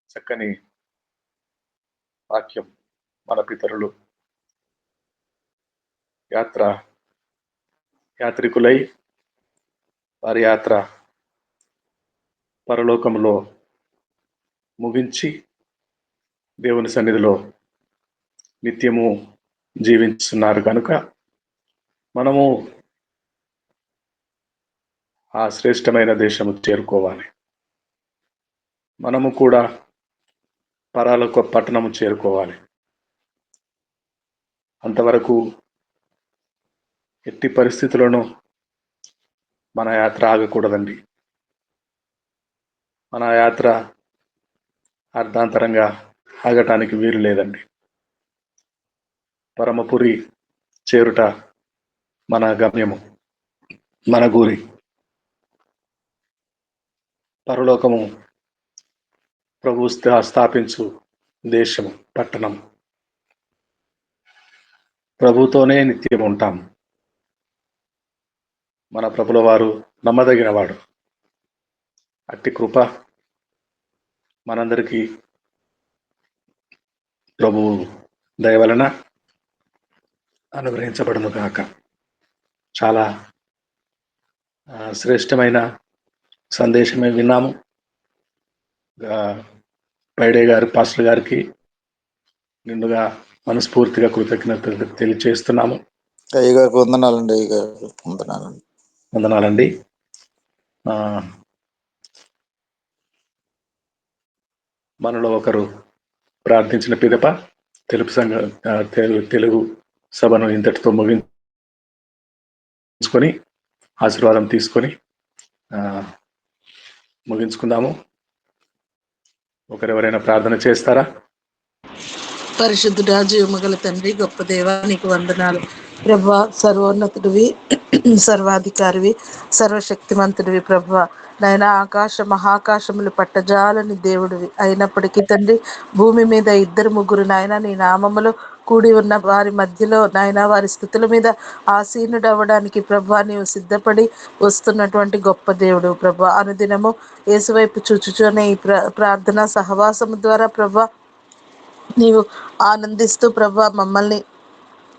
చక్కని వాక్యం. మన పితరులు యాత్రికులై వారి యాత్ర పరలోకంలో ముగించి దేవుని సన్నిధిలో నిత్యము జీవిస్తున్నారు కనుక మనము ఆ శ్రేష్టమైన దేశము చేరుకోవాలి. మనము కూడా పరాలకు పట్టణము చేరుకోవాలి. అంతవరకు ఎట్టి పరిస్థితులను మన యాత్ర ఆగకూడదండి. మన యాత్ర అర్ధాంతరంగా ఆగటానికి వీలు లేదండి. పరమపురి చేరుట మన గమ్యము, మన గురి. పరలోకము ప్రభు స్థాపించు దేశము, పట్టణం. ప్రభుతోనే నిత్యం ఉంటాం. మన ప్రభుల వారు నమ్మదగిన వాడు. అట్టి కృప మనందరికీ ప్రభు దయ వలన అనుగ్రహించబడును గాక. చాలా శ్రేష్టమైన సందేశమే విన్నాము. పైడే గారు, పాస్టర్ గారికి నిండుగా మనస్ఫూర్తిగా కృతజ్ఞతలు తెలియచేస్తున్నాము. అయ్యగారికి వందనాలండి. అయ్యగారు వందనాలండి. వందనాలండి. మనలో ఒకరు ప్రార్థించిన పిదప తెలుగు సభను ఇంతటితో ముగించుకొని ఆశీర్వాదం తీసుకొని ముగించుకుందాము. ఒకరెవరైనా ప్రార్థన చేస్తారా? పరిశుద్ధుడా, జీవమగల తండ్రి, గొప్ప దేవా, నీకు వందనాలు ప్రభువా. సర్వోన్నతుడివి, సర్వాధికారివి, సర్వశక్తిమంతుడివి ప్రభువా. నాయన ఆకాశ మహాకాశములు పట్టజాలని దేవుడివి అయినప్పటికీ తండ్రి, భూమి మీద 2-3 నాయన నీ నామములో కూడి ఉన్న వారి మధ్యలో నాయన వారి స్థితుల మీద ఆసీనుడు అవ్వడానికి ప్రభువా నీవు సిద్ధపడి వస్తున్నటువంటి గొప్ప దేవుడు ప్రభువా. అనుదినము యేసువైపు చూచుచునే ఈ ప్రార్థన సహవాసము ద్వారా ప్రభువా నీవు ఆనందిస్తూ ప్రభువా మమ్మల్ని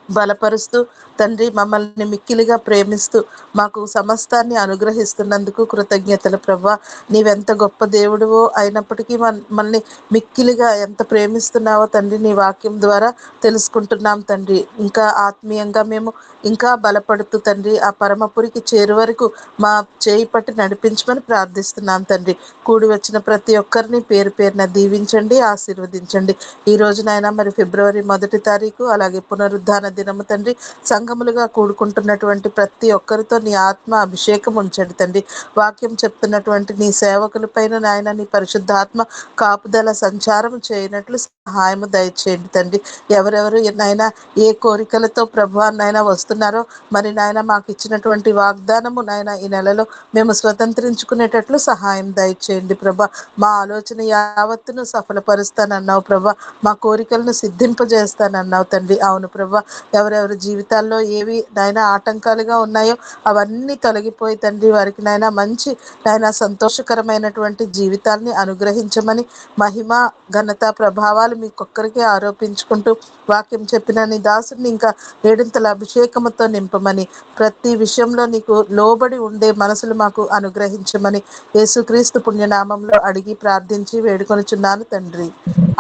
బలపరుస్తూ తండ్రి, మమ్మల్ని మిక్కిలిగా ప్రేమిస్తూ మాకు సమస్తాన్ని అనుగ్రహిస్తున్నందుకు కృతజ్ఞతలు ప్రభువా. నీవెంత గొప్ప దేవుడివో అయినప్పటికీ మమ్మల్ని మిక్కిలిగా ఎంత ప్రేమిస్తున్నావో తండ్రి నీ వాక్యం ద్వారా తెలుసుకుంటున్నాం తండ్రి. ఇంకా ఆత్మీయంగా మేము ఇంకా బలపడుతూ తండ్రి ఆ పరమపురికి చేరు వరకు మా చేయి పట్టి నడిపించమని ప్రార్థిస్తున్నాం తండ్రి. కూడి వచ్చిన ప్రతి ఒక్కరిని పేరు పేరున దీవించండి, ఆశీర్వదించండి. ఈ రోజునైనా మరి ఫిబ్రవరి 1వ తారీఖు అలాగే పునరుద్ధాన దినము తండ్రి, సంఘములుగా కూడుకుంటున్నటువంటి ప్రతి ఒక్కరితో నీ ఆత్మ అభిషేకం ఉంచండి తండ్రి. వాక్యం చెప్తున్నటువంటి నీ సేవకుల పైన నాయన నీ పరిశుద్ధాత్మ కాపుదల సంచారం చేయనట్లు సహాయం దయచేయండి తండ్రి. ఎవరెవరు నాయన ఏ కోరికలతో ప్రభువా నాయన వస్తున్నారో మరి నాయన మాకు ఇచ్చినటువంటి వాగ్దానము నాయన ఈ నెలలో మేము స్వతంత్రించుకునేటట్లు సహాయం దయచేయండి ప్రభా. మా ఆలోచన యావత్తును సఫలపరుస్తానన్నావు ప్రభా. మా కోరికలను సిద్ధింపజేస్తానన్నావు తండ్రి. అవును ప్రభా, ఎవరెవరి జీవితాల్లో ఏవి నాయన ఆటంకాలుగా ఉన్నాయో అవన్నీ తొలగిపోయి తండ్రి వారికి నాయన మంచి నాయన సంతోషకరమైనటువంటి జీవితాల్ని అనుగ్రహించమని, మహిమ ఘనత ప్రభావాలు మీకొక్కరికే ఆరోపించుకుంటూ వాక్యం చెప్పిన నీ దాసుని ఇంకా ఏడింతల అభిషేకముతో నింపమని, ప్రతి విషయంలో నీకు లోబడి ఉండే మనసులు మాకు అనుగ్రహించమని యేసుక్రీస్తు పుణ్యనామంలో అడిగి ప్రార్థించి వేడుకొనుచున్నాను తండ్రి.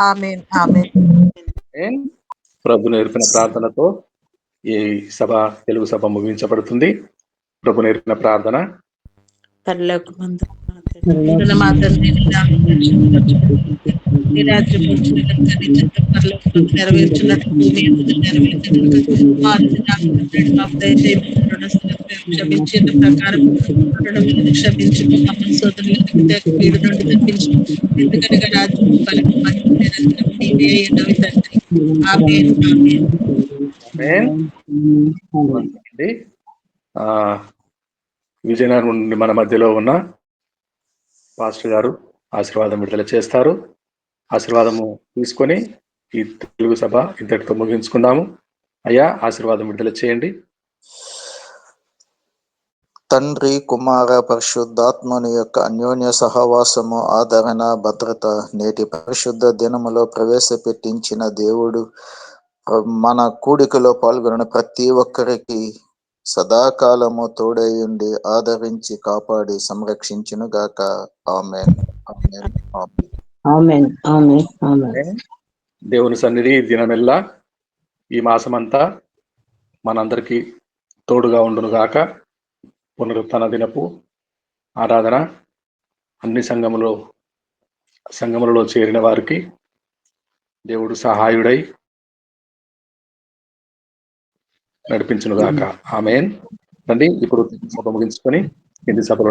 ఆమేన్, ఆమేన్. ప్రభు నేర్పిన ప్రార్థనతో ఈ సభ, తెలుగు సభ ముగించబడుతుంది. ప్రభు నేర్పిన ప్రార్థన. పరలోకమందు మా తండ్రి, నీ నామం పరిశుద్ధపరచబడును. నీ రాజ్యం వచ్చును, నీ చిత్తం పరలోకమందు నెరవేర్చున్నట్లు భూమి యందు నెరవేర్చును. మా అనుదిన ఆహారము మాకు దయచేయము, రుణస్థులకు క్షమించిన ప్రకారం రుణములను క్షమించుము, మమ్మల్ని శోధనలోకి కీడు నుండి తప్పించుము. ఎందుకనగా రాజ్యము, బలము, మహిమ నిరంతరము నీవే అయ్యున్నవి తండ్రి. ఆమేన్, ఆమేన్. విజయనగరం నుండి మన మధ్యలో ఉన్న పాస్టర్ గారు ఆశీర్వాదం విడుదల చేస్తారు. ఆశీర్వాదము తీసుకొని ఈ తెలుగు సభ ఇంతటితో ముగించుకుందాము. అయ్యా, ఆశీర్వాదం విడుదల చేయండి. తండ్రి, కుమార, పరిశుద్ధాత్మని యొక్క అన్యోన్య సహవాసము, ఆదరణ, భద్రత నేటి పరిశుద్ధ దినములో ప్రవేశపెట్టించిన దేవుడు మన కూడికలో పాల్గొన్న ప్రతి ఒక్కరికి సదాకాలము తోడయుండి ఆదరించి కాపాడి సంరక్షించును గాక. ఆమేన్, ఆమేన్, ఆమేన్, ఆమేన్, ఆమేన్. దేవుని సన్నిధి దినమెల్లా ఈ మాసమంతా మనందరికీ తోడుగా ఉండును గాక. పునరుత్థాన దినపు ఆరాధన అన్ని సంఘములలో చేరిన వారికి దేవుడు సహాయుడై నడిపించును గాక. ఆమేన్. రండి, ఇప్పుడు సభ ముగించుకొని కింది సభలో